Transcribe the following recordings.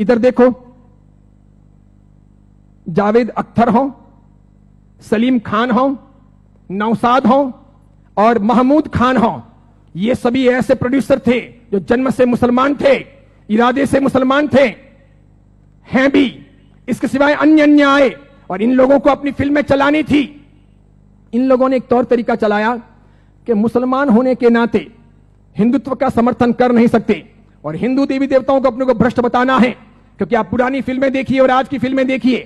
इधर देखो, जावेद अख्तर हो, सलीम खान हो, नौशाद हो और महमूद खान हो, ये सभी ऐसे प्रोड्यूसर थे जो जन्म से मुसलमान थे, इरादे से मुसलमान थे, हैं भी। इसके सिवाय अन्य अन्य आए और इन लोगों को अपनी फिल्में चलानी थी। इन लोगों ने एक तौर तरीका चलाया कि मुसलमान होने के नाते हिंदुत्व का समर्थन कर नहीं सकते और हिंदू देवी देवताओं को अपने को भ्रष्ट बताना है। क्योंकि आप पुरानी फिल्में देखिए और आज की फिल्में देखिए,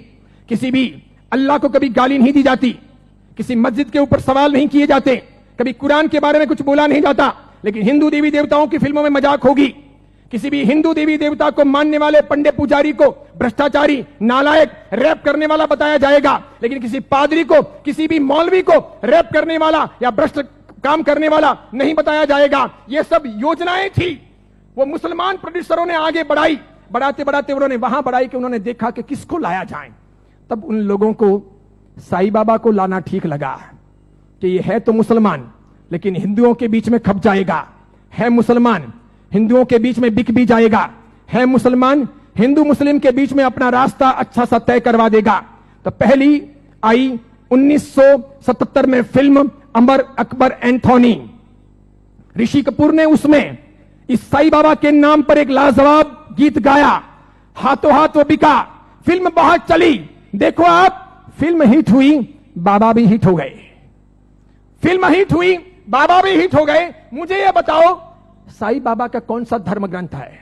किसी भी अल्लाह को कभी गाली नहीं दी जाती, किसी मस्जिद के ऊपर सवाल नहीं किए जाते, कभी कुरान के बारे में कुछ बोला नहीं जाता। लेकिन हिंदू देवी देवताओं की फिल्मों में मजाक होगी। किसी भी हिंदू देवी देवता को मानने वाले पंडे पुजारी को भ्रष्टाचारी, नालायक, रैप करने वाला बताया जाएगा। लेकिन किसी पादरी को, किसी भी मौलवी को रैप करने वाला या भ्रष्ट काम करने वाला नहीं बताया जाएगा। ये सब योजनाएं थी, वो मुसलमान प्रोड्यूसरों ने आगे बढ़ाई। बढ़ाते बढ़ाते उन्होंने वहां बढ़ाई कि उन्होंने देखा कि किसको लाया जाए। तब उन लोगों को साईं बाबा को लाना ठीक लगा कि ये है तो मुसलमान लेकिन हिंदुओं के बीच में खप जाएगा, है मुसलमान हिंदुओं के बीच में बिक भी जाएगा, है मुसलमान हिंदू मुस्लिम के बीच में अपना रास्ता अच्छा सा तय करवा देगा। तो पहली आई 1977 में फिल्म अमर अकबर एंथोनी। ऋषि कपूर ने उसमें इस साईं बाबा के नाम पर एक लाजवाब गीत गाया, हाथों हाथ वो बिका। फिल्म बहुत चली। देखो आप, फिल्म हिट हुई, बाबा भी हिट हो गए। फिल्म हिट हुई, बाबा भी हिट हो गए। मुझे यह बताओ, साईं बाबा का कौन सा धर्म ग्रंथ है?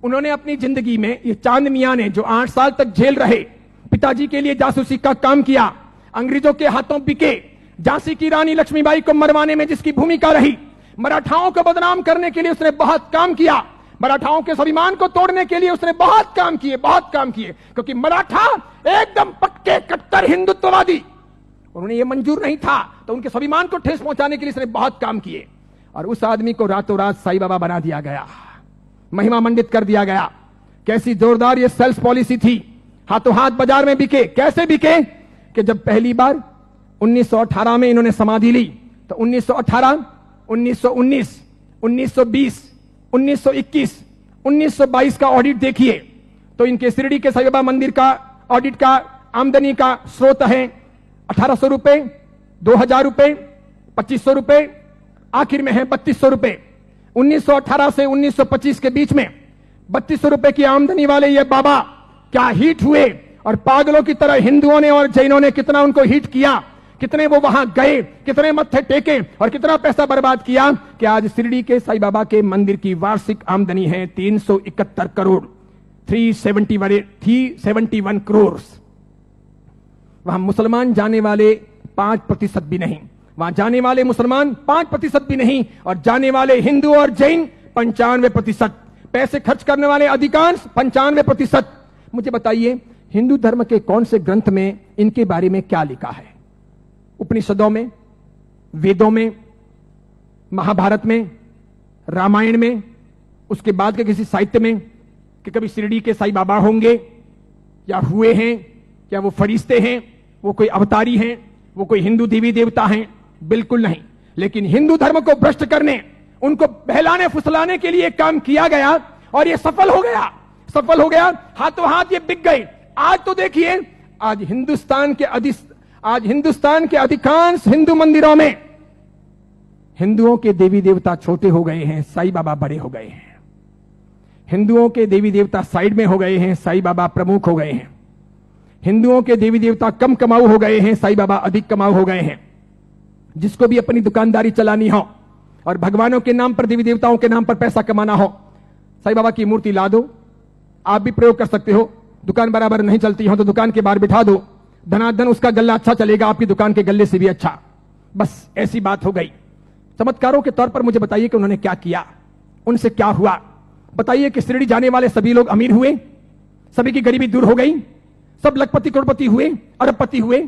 उन्होंने अपनी जिंदगी में, ये चांद मियां ने जो 8 साल तक जेल रहे, पिताजी के लिए जासूसी का काम किया, अंग्रेजों के हाथों बिके, झांसी की रानी लक्ष्मीबाई को मरवाने में जिसकी भूमिका रही, मराठाओं को बदनाम करने के लिए उसने बहुत काम किया, मराठाओं के स्वाभिमान को तोड़ने के लिए उसने बहुत काम किए, बहुत काम किए। क्योंकि मराठा एकदम पक्के कट्टर हिंदुत्ववादी, उन्हें यह मंजूर नहीं था, तो उनके स्वाभिमान को ठेस पहुंचाने के लिए उसने बहुत काम किए। और उस आदमी को रातों रात साईं बाबा बना दिया गया, महिमा मंडित कर दिया गया। कैसी जोरदार ये सेल्स पॉलिसी थी, हाथों हाथ बाजार में बिके। कैसे बिके कि जब पहली बार 1918 में इन्होंने समाधि ली, तो 1918, 1919, 1920, 1921, 1922 का ऑडिट देखिए तो इनके शिरडी के साईं बाबा मंदिर का ऑडिट का आमदनी का स्रोत है 1800 रुपए, 2000 रुपए, 2500 रुपए, आखिर में है 3200 रुपए। 1918 से 1925 के बीच में 3200 रुपए की आमदनी वाले ये बाबा क्या हिट हुए, और पागलों की तरह हिंदुओं ने और जैनों ने कितना उनको हिट किया, कितने वो वहां गए, कितने मत्थे टेके और कितना पैसा बर्बाद किया कि आज शिरडी के साईं बाबा के मंदिर की वार्षिक आमदनी है 371 करोड़, 371 करोड़। वहां मुसलमान जाने वाले 5% भी नहीं, वहां जाने वाले मुसलमान 5% भी नहीं, और जाने वाले हिंदू और जैन 95%, पैसे खर्च करने वाले अधिकांश 95%। मुझे बताइए, हिंदू धर्म के कौन से ग्रंथ में इनके बारे में क्या लिखा है? उपनिषदों में, वेदों में, महाभारत में, रामायण में, उसके बाद के किसी साहित्य में कि कभी शिरडी के साईं बाबा होंगे या हुए हैं, क्या वो फरिश्ते हैं, वो कोई अवतारी हैं, वो कोई हिंदू देवी देवता हैं? बिल्कुल नहीं। लेकिन हिंदू धर्म को भ्रष्ट करने, उनको बहलाने फुसलाने के लिए काम किया गया और ये सफल हो गया, सफल हो गया। हाथों हाथ ये बिक गए। आज तो देखिए, आज हिंदुस्तान के अधिकांश हिंदू मंदिरों में हिंदुओं के देवी देवता छोटे हो गए हैं, साईं बाबा बड़े हो गए हैं। हिंदुओं के देवी देवता साइड में हो गए हैं, साईं बाबा प्रमुख हो गए हैं। हिंदुओं के देवी देवता कम कमाऊ हो गए हैं, साईं बाबा अधिक कमाऊ हो गए हैं। जिसको भी अपनी दुकानदारी चलानी हो और भगवानों के नाम पर, देवी देवताओं के नाम पर पैसा कमाना हो, साईं बाबा की मूर्ति ला दो, आप भी प्रयोग कर सकते हो। दुकान बराबर नहीं चलती हो तो दुकान के बाहर बिठा दो, धनाधन उसका गल्ला अच्छा चलेगा, आपकी दुकान के गल्ले से भी अच्छा। बस ऐसी बात हो गई। चमत्कारों के तौर पर मुझे बताइए कि उन्होंने क्या किया, उनसे क्या हुआ? बताइए कि शिरडी जाने वाले सभी लोग अमीर हुए, सभी की गरीबी दूर हो गई, सब लखपति करोड़पति हुए, अरबपति हुए?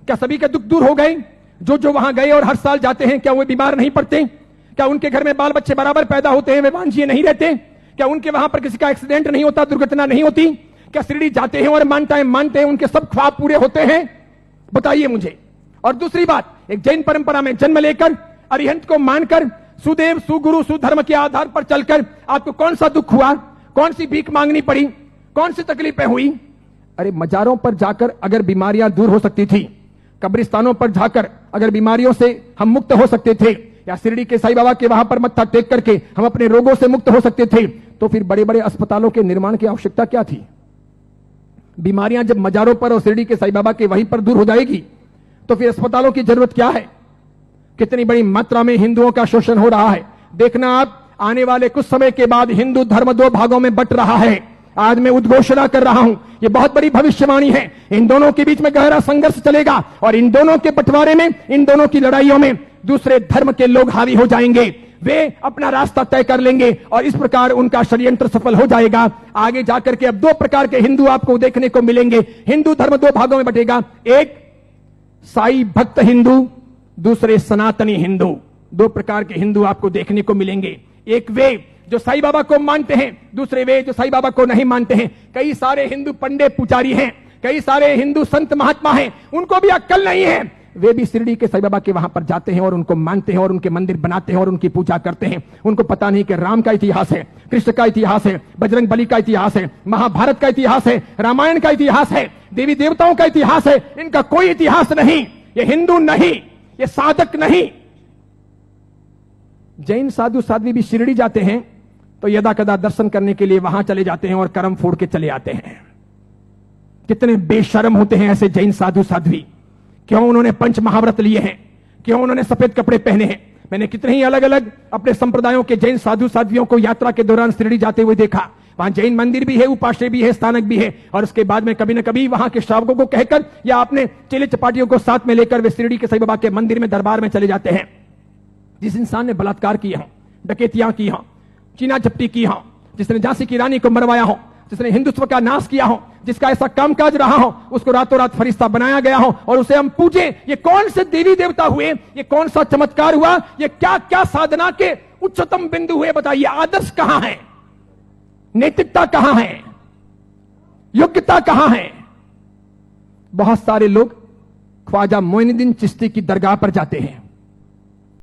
क्या सभी के दुख दूर हो गए? जो जो वहां गए और हर साल जाते हैं, क्या वो बीमार नहीं पड़ते? क्या उनके घर में बाल बच्चे बराबर पैदा होते हैं, वे वांझिए नहीं रहते? क्या उनके वहां पर किसी का एक्सीडेंट नहीं होता, दुर्घटना नहीं होती? क्या शिरडी जाते हैं और मानते हैं उनके सब ख्वाब पूरे होते हैं? बताइए मुझे। और दूसरी बात, एक जैन परंपरा में जन्म लेकर, अरिहंत को मानकर, सुदेव सुगुरु सुधर्म के आधार पर चलकर आपको कौन सा दुख हुआ, कौन सी भीख मांगनी पड़ी, कौन सी तकलीफें हुई। अरे मजारों पर जाकर अगर बीमारियां दूर हो सकती थी, कब्रिस्तानों पर जाकर अगर बीमारियों से हम मुक्त हो सकते थे, या शिरडी के साईं बाबा के वहां पर मत्था टेक करके हम अपने रोगों से मुक्त हो सकते थे, तो फिर बड़े बड़े अस्पतालों के निर्माण की आवश्यकता क्या थी। बीमारियां जब मजारों पर और शिरडी के साईं बाबा के वहीं पर दूर हो जाएगी, तो फिर अस्पतालों की जरूरत क्या है। कितनी बड़ी मात्रा में हिंदुओं का शोषण हो रहा है। देखना आप, आने वाले कुछ समय के बाद हिंदू धर्म दो भागों में बंट रहा है। आज मैं उद्घोषणा कर रहा हूं, यह बहुत बड़ी भविष्यवाणी है। इन दोनों के बीच में गहरा संघर्ष चलेगा और इन दोनों के बंटवारे में, इन दोनों की लड़ाइयों में दूसरे धर्म के लोग हावी हो जाएंगे। वे अपना रास्ता तय कर लेंगे और इस प्रकार उनका षड्यंत्र सफल हो जाएगा। आगे जाकर के अब दो प्रकार के हिंदू आपको देखने को मिलेंगे। हिंदू धर्म दो भागों में बटेगा, एक साई भक्त हिंदू, दूसरे सनातनी हिंदू। दो प्रकार के हिंदू आपको देखने को मिलेंगे। एक वे जो साईं बाबा को मानते हैं, दूसरे वे जो साईं बाबा को नहीं मानते हैं। कई सारे हिंदू पंडित पुजारी हैं, कई सारे हिंदू संत महात्मा हैं, उनको भी अक्ल नहीं है। वे भी शिरडी के साईं बाबा के वहां पर जाते हैं और उनको मानते हैं और उनके मंदिर बनाते हैं और उनकी पूजा करते हैं। उनको पता नहीं कि राम का इतिहास है, कृष्ण का इतिहास है, बजरंग बली का इतिहास है, महाभारत का इतिहास है, रामायण का इतिहास है, देवी देवताओं का इतिहास है। इनका कोई इतिहास नहीं। ये हिंदू नहीं, ये साधक नहीं। जैन साधु साध्वी भी शिरडी जाते हैं तो यदा कदा दर्शन करने के लिए वहां चले जाते हैं और कर्म फोड़ के चले आते हैं। कितने बेशर्म होते हैं ऐसे जैन साधु साध्वी। क्यों उन्होंने पंच महाव्रत लिए हैं, क्यों उन्होंने सफेद कपड़े पहने हैं। मैंने कितने ही अलग अलग अपने संप्रदायों के जैन साधु साध्वियों को यात्रा के दौरान शिरडी जाते हुए देखा। वहां जैन मंदिर भी है, उपाश्रय भी है, स्थानक भी है, और उसके बाद में कभी न कभी वहां के श्रावकों को कहकर या अपने चेले चपाटियों को साथ में लेकर वे शिरडी के साईं बाबा के मंदिर में दरबार में चले जाते हैं। जिस इंसान ने बलात्कार किया हो, डकैतियां की हो, चीना झपटी की हो, जिसने झांसी की रानी को मरवाया हो, जिसने हिंदुत्व का नाश किया हो, जिसका ऐसा कामकाज रहा हो, उसको रातों रात फरिश्ता बनाया गया हो और उसे हम पूजे। ये कौन से देवी देवता हुए, ये कौन सा चमत्कार हुआ, ये क्या क्या साधना के उच्चतम बिंदु हुए। बताइए, आदर्श कहां है, नैतिकता कहां है, योग्यता कहां है। बहुत सारे लोग ख्वाजा मोइनुद्दीन चिश्ती की दरगाह पर जाते हैं,